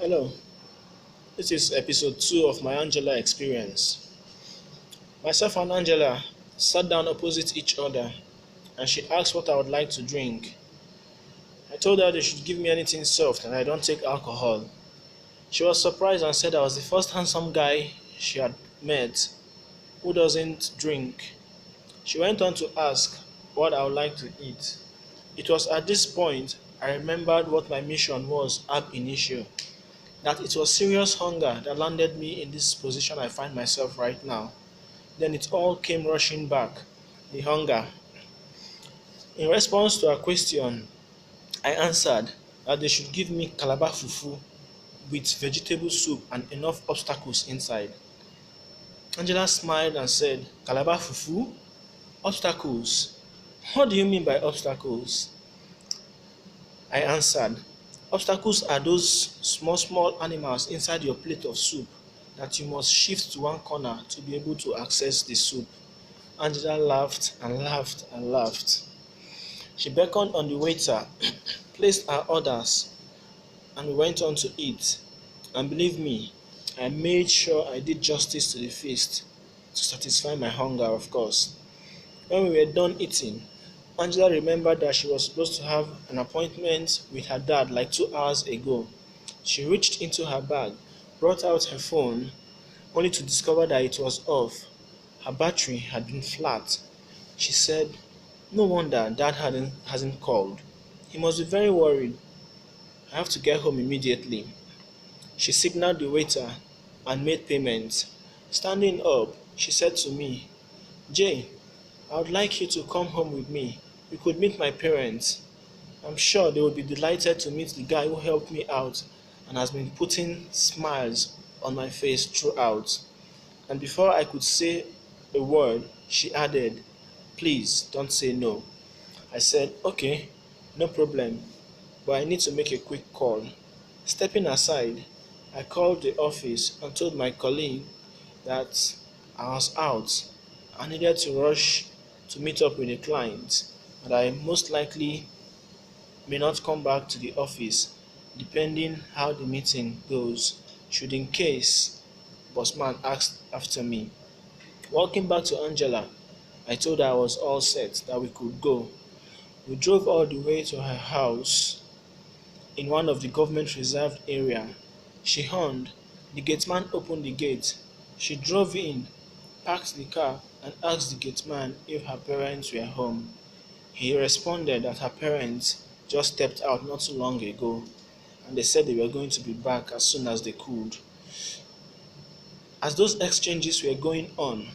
Hello, this is episode 2 of my Angela Experience. Myself and Angela sat down opposite each other and she asked what I would like to drink. I told her they should give me anything soft and I don't take alcohol. She was surprised and said I was the first handsome guy she had met who doesn't drink. She went on to ask what I would like to eat. It was at this point I remembered what my mission was ab initio, that it was serious hunger that landed me in this position I find myself right now. Then it all came rushing back. The hunger. In response to her question, I answered that they should give me calabar fufu with vegetable soup and enough obstacles inside. Angela smiled and said, Calabar fufu? Obstacles? What do you mean by obstacles? I answered, obstacles are those small animals inside your plate of soup that you must shift to one corner to be able to access the soup. Angela laughed and laughed and laughed. She beckoned on the waiter, placed our orders, and we went on to eat. And believe me, I made sure I did justice to the feast to satisfy my hunger, of course. When we were done eating, Angela remembered that she was supposed to have an appointment with her dad like 2 hours ago. She reached into her bag, brought out her phone, only to discover that it was off. Her battery had been flat. She said, no wonder dad hasn't called. He must be very worried. I have to get home immediately. She signaled the waiter and made payment. Standing up, she said to me, Jay, I would like you to come home with me. We could meet my parents. I'm sure they would be delighted to meet the guy who helped me out and has been putting smiles on my face throughout. And before I could say a word, she added, please don't say no. I said, okay, no problem, but I need to make a quick call. Stepping aside, I called the office and told my colleague that I was out. I needed to rush to meet up with a client, and I most likely may not come back to the office depending how the meeting goes, should in case bossman asked after me. Walking back to Angela, I told her I was all set, that we could go. We drove all the way to her house in one of the government reserved area. She horned. The gateman opened the gate. She drove in, parked the car, and asked the gateman if her parents were home. He responded that her parents just stepped out not too long ago, and they said they were going to be back as soon as they could. As those exchanges were going on,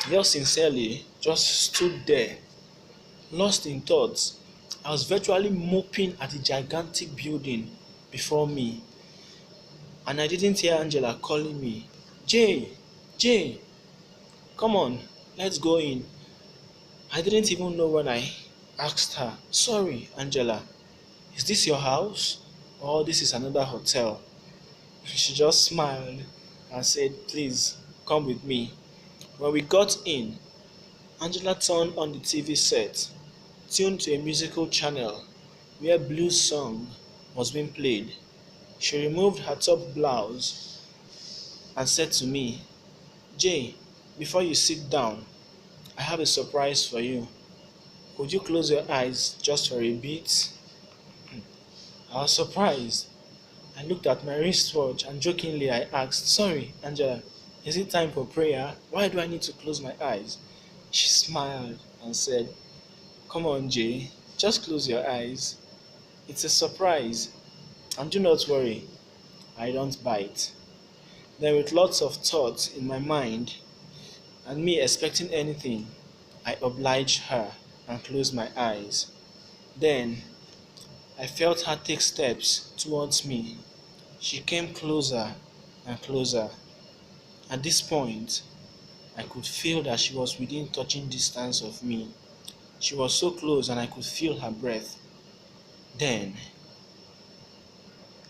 yours sincerely just stood there, lost in thoughts. I was virtually moping at the gigantic building before me, and I didn't hear Angela calling me, Jay, Jay, come on, let's go in. I didn't even know when I asked her, sorry, Angela, is this your house? Or this is another hotel? She just smiled and said, please, come with me. When we got in, Angela turned on the TV set, tuned to a musical channel where blues song was being played. She removed her top blouse and said to me, Jay, before you sit down, I have a surprise for you. Could you close your eyes just for a bit? I was surprised. I looked at my wristwatch and jokingly I asked, sorry, Angela, is it time for prayer? Why do I need to close my eyes? She smiled and said, come on, Jay, just close your eyes. It's a surprise. And do not worry, I don't bite. Then with lots of thoughts in my mind and me expecting anything, I obliged her and closed my eyes. Then I felt her take steps towards me. She came closer and closer. At this point, I could feel that she was within touching distance of me. She was so close and I could feel her breath. Then